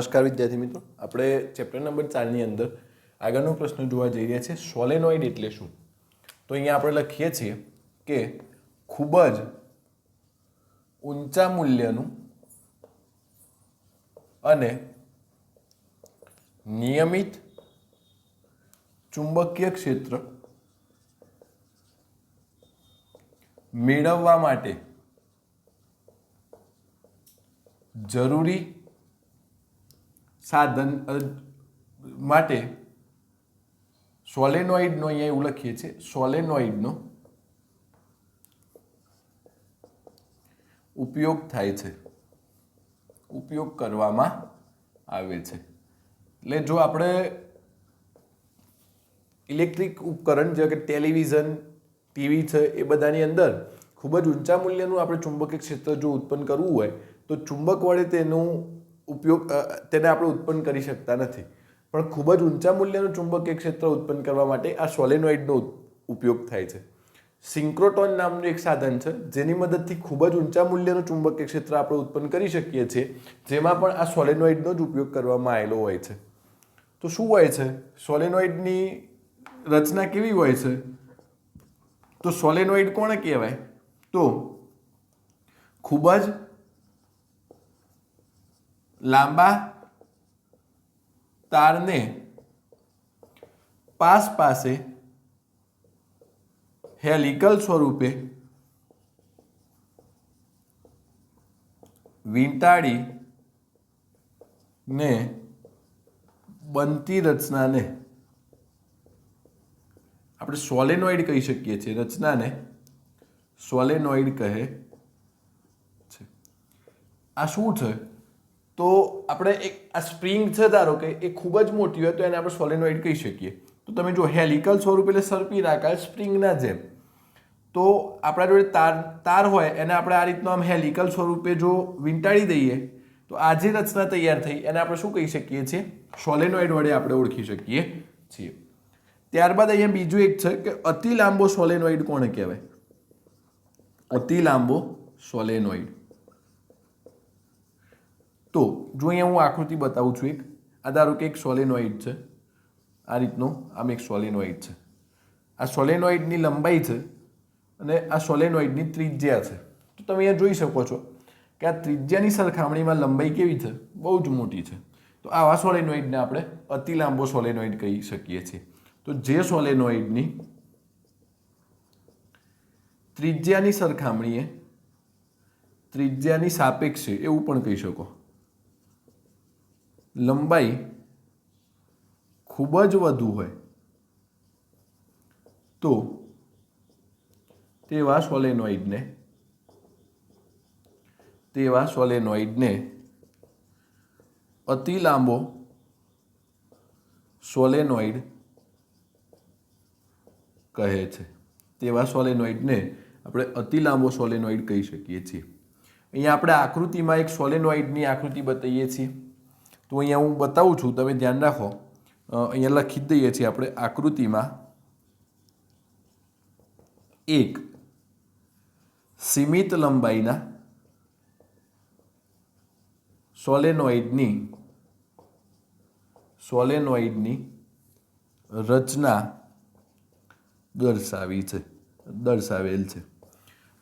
નમસ્કાર વિદ્યાર્થી મિત્રો, આપણે ચેપ્ટર નંબર 4 ની અંદર આગળનો પ્રશ્ન જોવા જઈ રહ્યા છે સોલેનોઇડ એટલે શું. તો અહીંયા આપણે લખીએ છીએ કે ખૂબ જ ઊંચા મૂલ્યનું અને નિયમિત ચુંબકીય ક્ષેત્ર મેળવવા માટે જરૂરી સાધન માટે સોલેનોઇડનો અહીંયા એવું લખીએ છીએ સોલેનોઇડનો ઉપયોગ થાય છે, ઉપયોગ કરવામાં આવે છે. એટલે જો આપણે ઇલેક્ટ્રિક ઉપકરણ જે કે ટેલિવિઝન, ટીવી છે એ બધાની અંદર ખૂબ જ ઊંચા મૂલ્યનું આપણે ચુંબકીય ક્ષેત્ર જો ઉત્પન્ન કરવું હોય તો ચુંબક વડે તેને આપણે ઉત્પન્ન કરી શકતા નથી. પણ ખૂબ જ ઊંચા મૂલ્યનું ચુંબકીય ક્ષેત્ર ઉત્પન્ન કરવા માટે આ સોલેનોઇડનો ઉપયોગ થાય છે. સિન્ક્રોટ્રોન નામનું એક સાધન છે જેની મદદથી ખૂબ જ ઊંચા મૂલ્યનું ચુંબકીય ક્ષેત્ર આપણે ઉત્પન્ન કરી શકીએ છીએ, જેમાં પણ આ સોલેનોઇડનો જ ઉપયોગ કરવામાં આવેલો હોય છે. તો શું હોય છે સોલેનોઇડની રચના કેવી હોય છે? તો સોલેનોઇડ કોને કહેવાય? તો ખૂબ જ લાંબા તારને પાસે હેલિકલ સ્વરૂપે વીંટાળીને બનતી રચનાને આપણે સોલેનોઇડ કહી શકીએ છીએ. રચનાને સોલેનોઇડ કહે છે. આ શું છે? તો આપણે એક આ સ્પ્રિંગ છે ધારો કે એ ખૂબ જ મોટી હોય તો એને આપણે સોલેનોઇડ કહી શકીએ. તો તમે જો હેલિકલ સ્વરૂપ એટલે સર્પિરાકાર સ્પ્રિંગના જેમ, તો આપણા જોડે તાર હોય એને આપણે આ રીતનું આમ હેલિકલ સ્વરૂપે જો વીંટાળી દઈએ તો આ જે રચના તૈયાર થઈ એને આપણે શું કહી શકીએ છીએ? સોલેનોઇડ વડે આપણે ઓળખી શકીએ છીએ. ત્યારબાદ અહીંયા બીજું એક છે કે અતિ લાંબો સોલેનોઇડ કોને કહેવાય? અતિ લાંબો સોલેનોઇડ. તો જો અહીંયા હું આકૃતિ બતાવું છું. આ ધારો કે એક સોલેનોઇડ છે, આ રીતનો આમ એક સોલેનોઇડ છે. આ સોલેનોઇડની લંબાઈ છે અને આ સોલેનોઇડની ત્રિજ્યા છે. તો તમે અહીંયા જોઈ શકો છો કે આ ત્રિજ્યાની સરખામણીમાં લંબાઈ કેવી છે? બહુ જ મોટી છે. તો આવા સોલેનોઇડને આપણે અતિ લાંબો સોલેનોઇડ કહી શકીએ છીએ. તો જે સોલેનોઇડની ત્રિજ્યાની સાપેક્ષે એવું પણ કહી શકો લંબાઈ ખૂબ જ વધુ હોય તો તેવા સોલેનોઇડને અતિ લાંબો સોલેનોઇડ કહે છે. તેવા સોલેનોઇડને આપણે અતિ લાંબો સોલેનોઇડ કહી શકીએ છીએ. અહીંયા આપણે આકૃતિમાં એક સોલેનોઇડની આકૃતિ બતાવીએ છીએ. તો અહીંયા હું બતાવું છું, તમે ધ્યાન રાખો. અહીંયા લખી દઈએ છીએ આપણે આકૃતિમાં એક સીમિત લંબાઈના સોલેનોઇડની રચના દર્શાવેલ છે.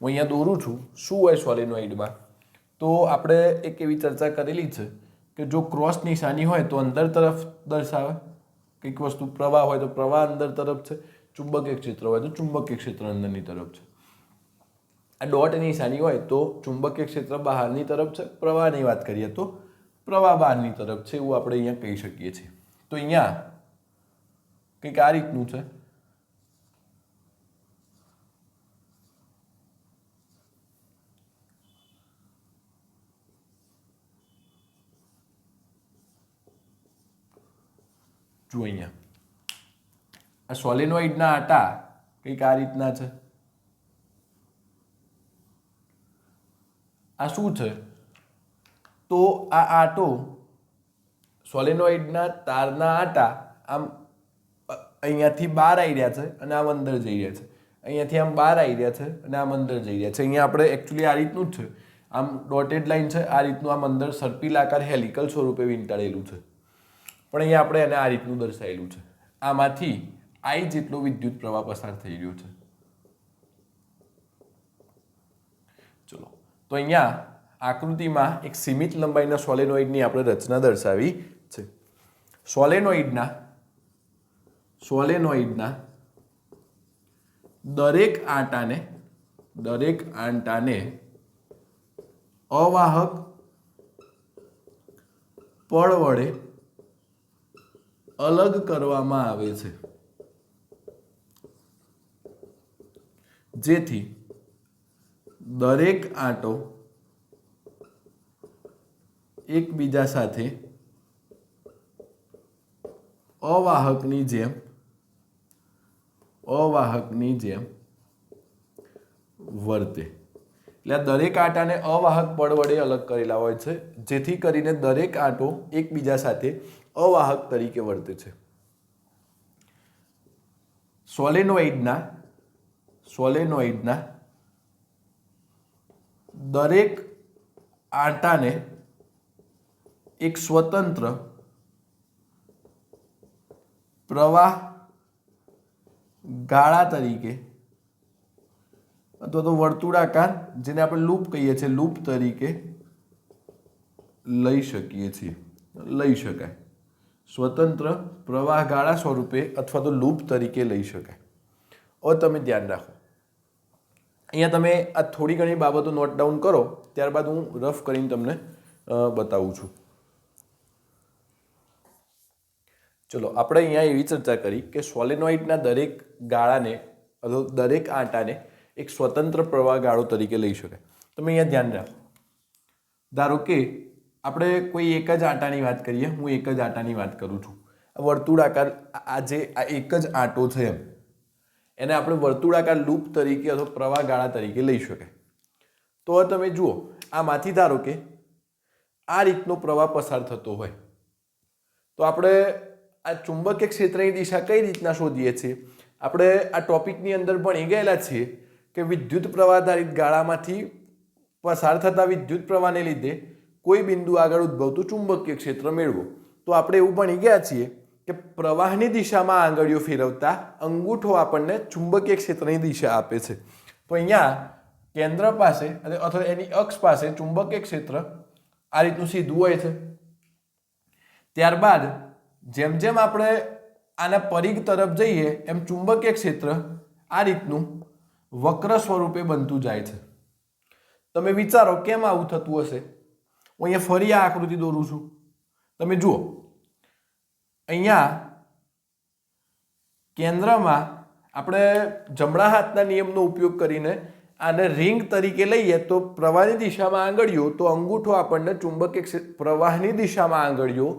હું અહીંયા દોરું છું. શું હોય સોલેનોઇડમાં? તો આપણે એક એવી ચર્ચા કરેલી છે કે જો ક્રોસ નિશાની હોય તો અંદર તરફ દર્શાવે, કંઈક વસ્તુ પ્રવાહ હોય તો પ્રવાહ અંદર તરફ છે, ચુંબકીય ક્ષેત્ર હોય તો ચુંબકીય ક્ષેત્ર અંદરની તરફ છે. આ ડોટ નિશાની હોય તો ચુંબકીય ક્ષેત્ર બહારની તરફ છે, પ્રવાહની વાત કરીએ તો પ્રવાહ બહારની તરફ છે, એવું આપણે અહીંયા કહી શકીએ છીએ. તો અહીંયા કંઈક આ રીતનું છે. જો અહીંયા આ સોલેનોઇડના આટા કંઈક આ રીતના છે. આ શું છે? તો આ આટો સોલેનોઇડના તારના આટા આમ અહીંયાથી બહાર આવી રહ્યા છે અને આમ અંદર જઈ રહ્યા છે. અહીંયાથી આમ બહાર આવી રહ્યા છે અને આમ અંદર જઈ રહ્યા છે. અહીંયા આપણે એકચ્યુઅલી આ રીતનું જ છે. આમ ડોટેડ લાઇન છે, આ રીતનું આમ અંદર સર્પિલાકાર હેલિકલ સ્વરૂપે વીંટાળેલું છે, પણ અહીંયા આપણે એને આ રીતનું દર્શાવેલું છે. આમાંથી I જેટલો વિદ્યુત પ્રવાહ પસાર થઈ રહ્યો છે. ચલો, તો અહીંયા આકૃતિમાં એક સીમિત લંબાઈના સોલેનોઇડની આપણે રચના દર્શાવી છે. સોલેનોઇડના દરેક આંટાને અવાહક પડ વડે અલગ કરવામાં આવે છે, જેથી દરેક આંટો એકબીજા સાથે અવાહકની જેમ વર્તે. એટલે આ દરેક આંટાને અવાહક પડ વડે અલગ કરેલા હોય છે, જેથી કરીને દરેક આંટો એકબીજા સાથે અવાહક તરીકે વર્તે છે. સોલેનોઇડના દરેક આંટાને એક સ્વતંત્ર પ્રવાહ ગાળા તરીકે અથવા તો વર્તુળાકાર, જેને આપણે લૂપ કહીએ છીએ, લૂપ તરીકે લઈ શકાય. સ્વતંત્ર પ્રવાહ ગાળા સ્વરૂપે અથવા તો લૂપ તરીકે લઈ શકાય. હવે તમે ધ્યાન રાખો, અહીંયા તમે આ થોડી ઘણી બાબતો નોટ ડાઉન કરો, ત્યારબાદ હું રફ કરીને તમને બતાવું છું. ચલો, આપણે અહીંયા એવી ચર્ચા કરી કે સોલેનોઇડના દરેક ગાળાને અથવા દરેક આંટાને એક સ્વતંત્ર પ્રવાહ ગાળો તરીકે લઈ શકાય. તમે અહીંયા ધ્યાન રાખો, ધારો કે આપણે કોઈ એક જ આંટાની વાત કરીએ, હું એક જ આંટાની વાત કરું છું. વર્તુળાકાર આ એક જ આંટો છે એને આપણે વર્તુળાકાર લૂપ તરીકે અથવા પ્રવાહ ગાળા તરીકે લઈ શકાય. તો તમે જુઓ, આમાંથી ધારો કે આ રીતનો પ્રવાહ પસાર થતો હોય તો આપણે આ ચુંબકીય ક્ષેત્રની દિશા કઈ રીતના શોધીએ છીએ? આપણે આ ટોપિકની અંદર ભણી ગયેલા છીએ કે વિદ્યુત પ્રવાહ આધારિત ગાળામાંથી પસાર થતા વિદ્યુત પ્રવાહને લીધે કોઈ બિંદુ આગળ ઉદ્ભવતું ચુંબકીય ક્ષેત્ર મેળવો. તો આપણે એવું ભણી ગયા છીએ કે પ્રવાહની દિશામાં આંગળીઓ ફેરવતા અંગૂઠો આપણને ચુંબકીય ક્ષેત્રની દિશા આપે છે. તો અહીંયા કેન્દ્ર પાસે અથવા એની અક્ષ પાસે ચુંબકીય ક્ષેત્ર આ રીતનું સીધું હોય છે. ત્યારબાદ જેમ જેમ આપણે આના પરિઘ તરફ જઈએ એમ ચુંબકીય ક્ષેત્ર આ રીતનું વક્ર સ્વરૂપે બનતું જાય છે. તમે વિચારો કેમ આવું થતું હશે? હું અહીંયા ફરી આ આકૃતિ દોરું છું. તમે જુઓ, અહીંયા કેન્દ્રમાં આપણે જમણા હાથના નિયમનો ઉપયોગ કરીને આને રિંગ તરીકે લઈએ તો પ્રવાહની દિશામાં આંગળીઓ, તો અંગૂઠો આપણને ચુંબકીય ક્ષેત્ર, પ્રવાહની દિશામાં આંગળીઓ,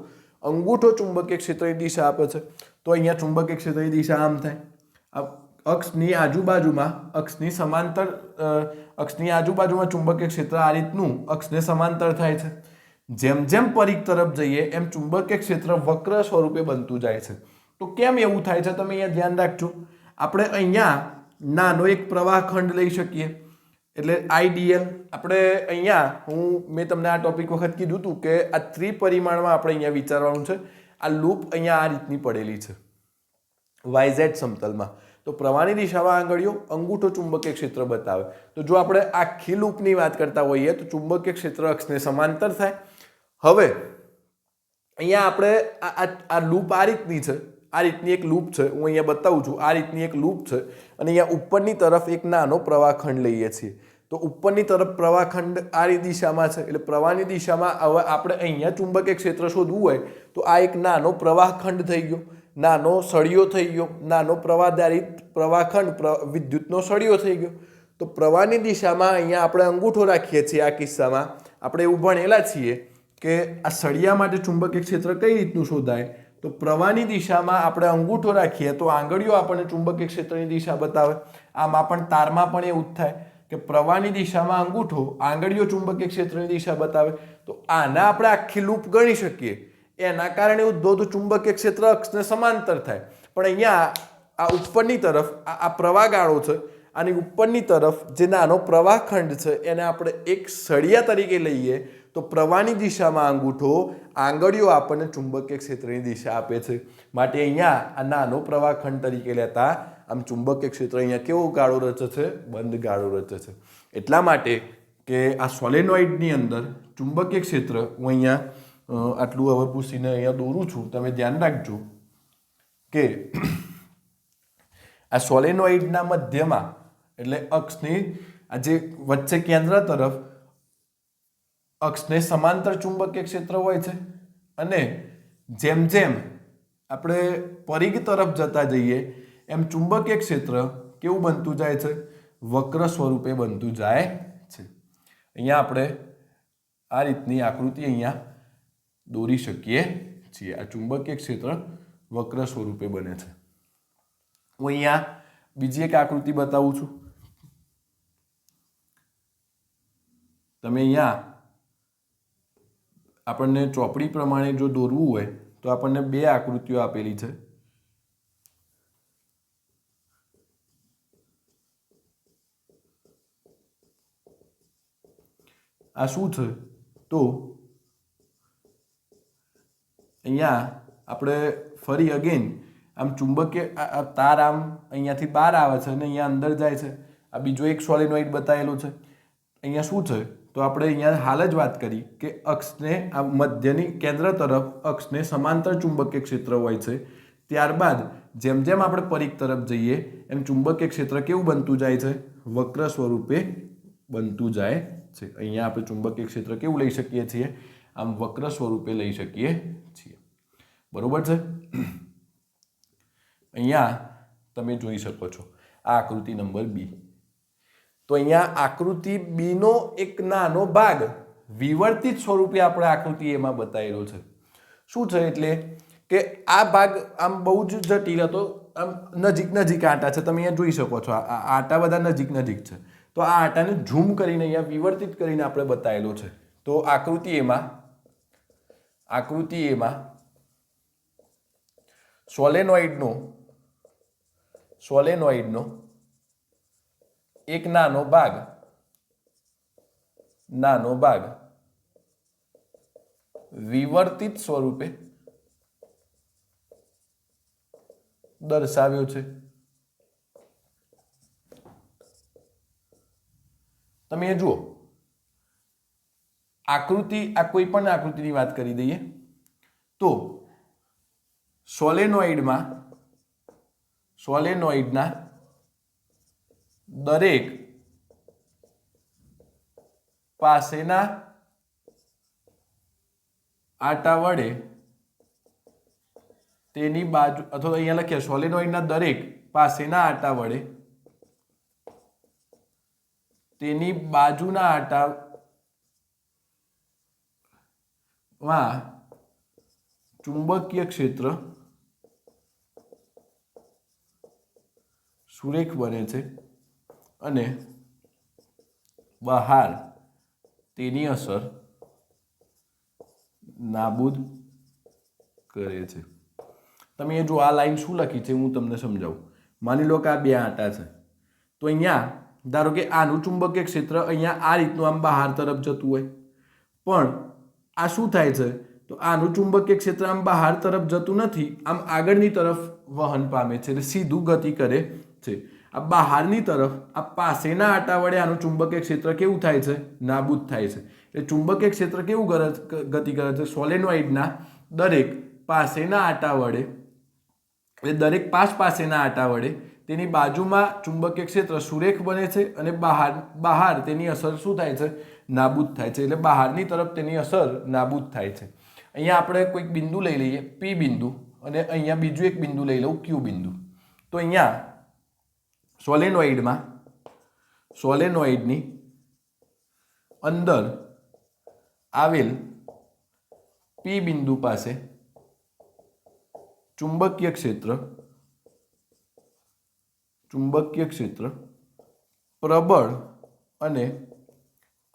અંગૂઠો ચુંબકીય ક્ષેત્રની દિશા આપે છે. તો અહીંયા ચુંબકીય ક્ષેત્રની દિશા આમ થાય. અક્ષની આજુબાજુમાં, અક્ષની આજુબાજુમાં ચુંબકીય ક્ષેત્ર આ રીતનું અક્ષને સમાંતર થાય છે. જેમ જેમ પરિઘ તરફ જઈએ એમ ચુંબકીય ક્ષેત્ર વક્ર સ્વરૂપે બનતું જાય છે. તો કેમ એવું થાય છે? તમે અહીંયા ધ્યાન રાખજો. આપણે અહીંયા નાનો એક પ્રવાહ ખંડ લઈ શકીએ, એટલે IDL. આપણે અહીંયા મેં તમને આ ટોપિક વખત કીધું હતું કે આ ત્રિપરિમાણમાં આપણે અહીંયા વિચારવાનું છે. આ લૂપ અહીંયા આ રીતની પડેલી છે YZ સમતલમાં. તો પ્રવાહની દિશામાં આંગળીઓ, અંગૂઠો ચુંબકીય ક્ષેત્ર બતાવે. તો જો આપણે આખી લૂપની વાત કરતા હોઈએ તો ચુંબકીય ક્ષેત્ર અક્ષને સમાંતર થાય. હવે અહીંયા આપણે આ લૂપ આ રીતની છે, આ રીતની એક લૂપ છે, હું અહીંયા બતાવું છું. આ રીતની એક લૂપ છે અને અહીંયા ઉપરની તરફ એક નાનો પ્રવાહખંડ લઈએ છીએ. તો ઉપરની તરફ પ્રવાહખંડ આ દિશામાં છે, એટલે પ્રવાહની દિશામાં હવે આપણે અહીંયા ચુંબકીય ક્ષેત્ર શોધવું હોય તો આ એક નાનો પ્રવાહખંડ થઈ ગયો, નાનો સળિયો થઈ ગયો, નાનો પ્રવાહધારિત પ્રવાહખંડ, વિદ્યુતનો સળિયો થઈ ગયો. તો પ્રવાહની દિશામાં અહીંયા આપણે અંગૂઠો રાખીએ છીએ. આ કિસ્સામાં આપણે એવું ભણેલા છીએ કે આ સળિયા માટે ચુંબકીય ક્ષેત્ર કઈ રીતનું શોધાય? તો પ્રવાહની દિશામાં આપણે અંગૂઠો રાખીએ તો આંગળીઓ આપણને ચુંબકીય ક્ષેત્રની દિશા બતાવે. આમાં પણ તારમાં પણ એવું જ થાય કે પ્રવાહની દિશામાં અંગૂઠો, આંગળીઓ ચુંબકીય ક્ષેત્રની દિશા બતાવે. તો આના આપણે આખી લૂપ ગણી શકીએ. એના કારણે ઉદ્ભવતું ચુંબકીય ક્ષેત્ર અક્ષને સમાંતર થાય. પણ અહીંયા આ ઉપરની તરફ આ પ્રવાહ ગાળો છે, આની ઉપરની તરફ જે નાનો પ્રવાહખંડ છે એને આપણે એક સળિયા તરીકે લઈએ તો પ્રવાહની દિશામાં અંગૂઠો આંગળીઓ આપણને ચુંબકીય ક્ષેત્રની દિશા આપે છે. માટે અહીંયા આ નાનો પ્રવાહખંડ તરીકે લેતા આમ ચુંબકીય ક્ષેત્ર અહીંયા કેવો ગાળો રચે છે? બંધ ગાળો રચે છે. એટલા માટે કે આ સોલેનોઇડની અંદર ચુંબકીય ક્ષેત્ર, હું અહીંયા આટલું હવે પૂછીને અહીંયા દોરું છું, તમે ધ્યાન રાખજો કે આ સોલેનોઇડના મધ્યમાં એટલે અક્ષની આ જે વચ્ચે કેન્દ્ર તરફ અક્ષને સમાંતર ચુંબકીય ક્ષેત્ર હોય છે અને જેમ જેમ આપણે પરિઘ તરફ જતા જઈએ એમ ચુંબકીય ક્ષેત્ર કેવું બનતું જાય છે? વક્ર સ્વરૂપે બનતું જાય છે. અહીંયા આપણે આ રીતની આકૃતિ અહીંયા દોરી શકીએ છીએ. આ ચુંબકીય ક્ષેત્ર વક્ર સ્વરૂપે બને છે. હું અહીંયા બીજી એક આકૃતિ બતાવું છું. તમે અહીંયા આપણને ચોપડી પ્રમાણે જો દોરવું હોય તો આપણને બે આકૃતિઓ આપેલી છે. આ શું છે? તો અહીંયા આપણે ફરી અગેન આમ ચુંબકીય તાર આમ અહીંયાથી બહાર આવે છે અને અહીંયા અંદર જાય છે. આ બીજો એક સોલેનોઇડ બતાવેલો છે. અહીંયા શું છે? તો આપણે અહીંયા હાલ જ વાત કરી કે અક્ષને આ મધ્યની કેન્દ્ર તરફ અક્ષને સમાંતર ચુંબકીય ક્ષેત્ર હોય છે. ત્યારબાદ જેમ જેમ આપણે પરિઘ તરફ જઈએ એમ ચુંબકીય ક્ષેત્ર કેવું બનતું જાય છે? વક્ર સ્વરૂપે બનતું જાય છે. અહીંયા આપણે ચુંબકીય ક્ષેત્ર કેવું લઈ શકીએ છીએ? આમ વક્ર સ્વરૂપે લઈ શકીએ છીએ. બરોબર છે? અહીંયા તમે જોઈ શકો છો આ આકૃતિ નંબર બી. તો અહીંયા આકૃતિ બી નો એક નાનો ભાગ વિવર્તિત સ્વરૂપે આપણે આકૃતિ એમાં બતાવેલો છે. શું છે? એટલે કે આ ભાગ આમ બહુ જ જટિલ હતો, આમ નજીક નજીક આંટા છે. તમે અહીંયા જોઈ શકો છો આ આંટા બધા નજીક નજીક છે. તો આ આંટાને ઝૂમ કરીને અહીંયા વિવર્તિત કરીને આપણે બતાવેલો છે. તો આકૃતિ એમાં સોલેનોઇડનો એક નાનો ભાગ વિવર્તિત સ્વરૂપે દર્શાવ્યો છે. તમે જુઓ આકૃતિ, આ કોઈ પણ આકૃતિની વાત કરી દઈએ તો સોલેનોઇડના દરેક પાસેના આટા વડે તેની બાજુ, અથવા અહીંયા લખીએ સોલેનોઇડના દરેક પાસેના આટા વડે તેની બાજુના આટામાં ચુંબકીય ક્ષેત્ર સુરેખ બને છે અને બહાર તેની અસર નાબૂદ કરે છે. તમે એ જો આ લાઈન શું લખી છે હું તમને સમજાવું. માની લો કે આ બે આંટા છે. તો અહીંયા ધારો કે આનું ચુંબકીય ક્ષેત્ર અહીંયા આ રીતનું આમ બહાર તરફ જતું હોય, પણ આ શું થાય છે? તો આનું ચુંબકીય ક્ષેત્ર આમ બહાર તરફ જતું નથી, આમ આગળની તરફ વહન પામે છે, એટલે સીધું ગતિ કરે છે. આ બહારની તરફ આ પાસેના આટા વડે આનું ચુંબકીય ક્ષેત્ર કેવું થાય છે? નાબૂદ થાય છે. એટલે ચુંબકીય ક્ષેત્ર કેવું ગતિ કરે છે? સોલેનોઇડના દરેક પાસેના આટા વડે, એટલે દરેક પાસેના આટા વડે તેની બાજુમાં ચુંબકીય ક્ષેત્ર સુરેખ બને છે અને બહાર તેની અસર શું થાય છે? નાબૂદ થાય છે. એટલે બહારની તરફ તેની અસર નાબૂદ થાય છે. અહીંયા આપણે કોઈક બિંદુ લઈ લઈએ પી બિંદુ, અને અહીંયા બીજું એક બિંદુ લઈ લઉં ક્યુ બિંદુ. તો અહીંયા સોલેનોઇડની અંદર આવેલ પી બિંદુ પાસે ચુંબકીય ક્ષેત્ર પ્રબળ અને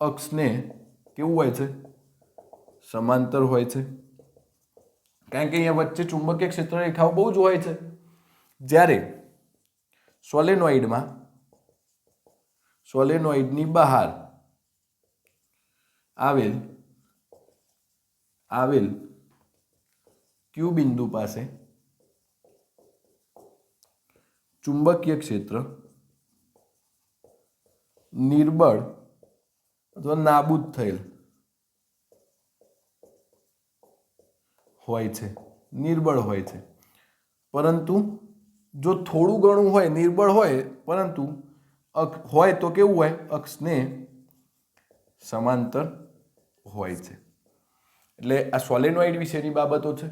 અક્ષને કેવું હોય છે? સમાંતર હોય છે. કારણ કે અહીંયા વચ્ચે ચુંબકીય ક્ષેત્ર રેખાઓ બહુ જ હોય છે. જ્યારે સોલેનોઇડમાં સોલેનોઇડની બહાર આવેલ ક્યુ બિંદુ પાસે ચુંબકીય ક્ષેત્ર નિર્બળ અથવા નાબૂદ થયેલ હોય છે, નિર્બળ હોય છે. પરંતુ જો થોડું ઘણું હોય, નિર્બળ હોય, પરંતુ હોય તો કેવું હોય, અક્ષને સમાંતર હોય છે. એટલે આ સોલેનોઇડ વિશેની બાબતો છે.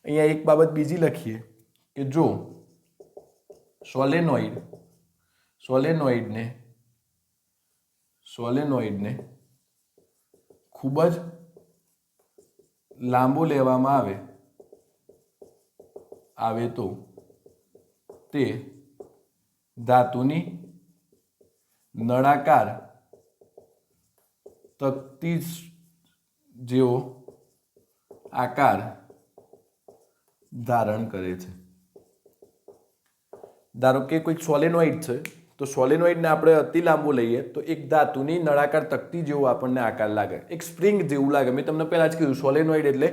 અહીંયા એક બાબત બીજી લખીએ કે જો સોલેનોઇડને ખૂબ જ લાંબો લેવામાં આવે તો તે ધાતુની નળાકાર તકતી જેવો આકાર ધારણ કરે છે. ધારો કે કોઈ સોલેનોઇડ છે, તો સોલેનોઇડને આપણે અતિ લાંબુ લઈએ તો એક ધાતુની નળાકાર તકતી જેવો આપણને આકાર લાગે, એક સ્પ્રિંગ જેવું લાગે. મેં તમને પહેલાં જ કીધું, સોલેનોઇડ એટલે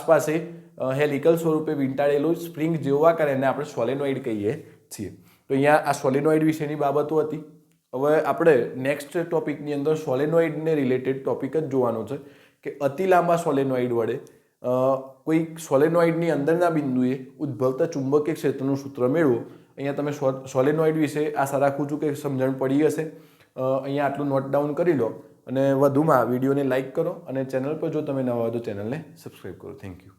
પાસે હેલિકલ સ્વરૂપે વીંટાળેલું સ્પ્રિંગ જેવો આકાર, એને આપણે સોલેનોઇડ કહીએ છીએ. તો અહીંયા આ સોલેનોઇડ વિશેની બાબતો હતી. હવે આપણે નેક્સ્ટ ટોપિકની અંદર સોલેનોઇડને રિલેટેડ ટોપિક જ જોવાનો છે કે અતિ લાંબા સોલેનોઇડ વડે કોઈ સોલેનોઇડની અંદરના બિંદુએ ઉદ્ભવતા ચુંબકીય ક્ષેત્રનું સૂત્ર મેળવો. અહીંયા તમે સોલેનોઇડ વિશે આશા રાખું છું કે સમજણ પડી હશે. અહીંયા આટલું નોટ ડાઉન કરી લો અને વધુમાં વિડીયોને લાઇક કરો અને ચેનલ પર જો તમે નવા હો તો ચેનલને સબસ્ક્રાઈબ કરો. Thank you.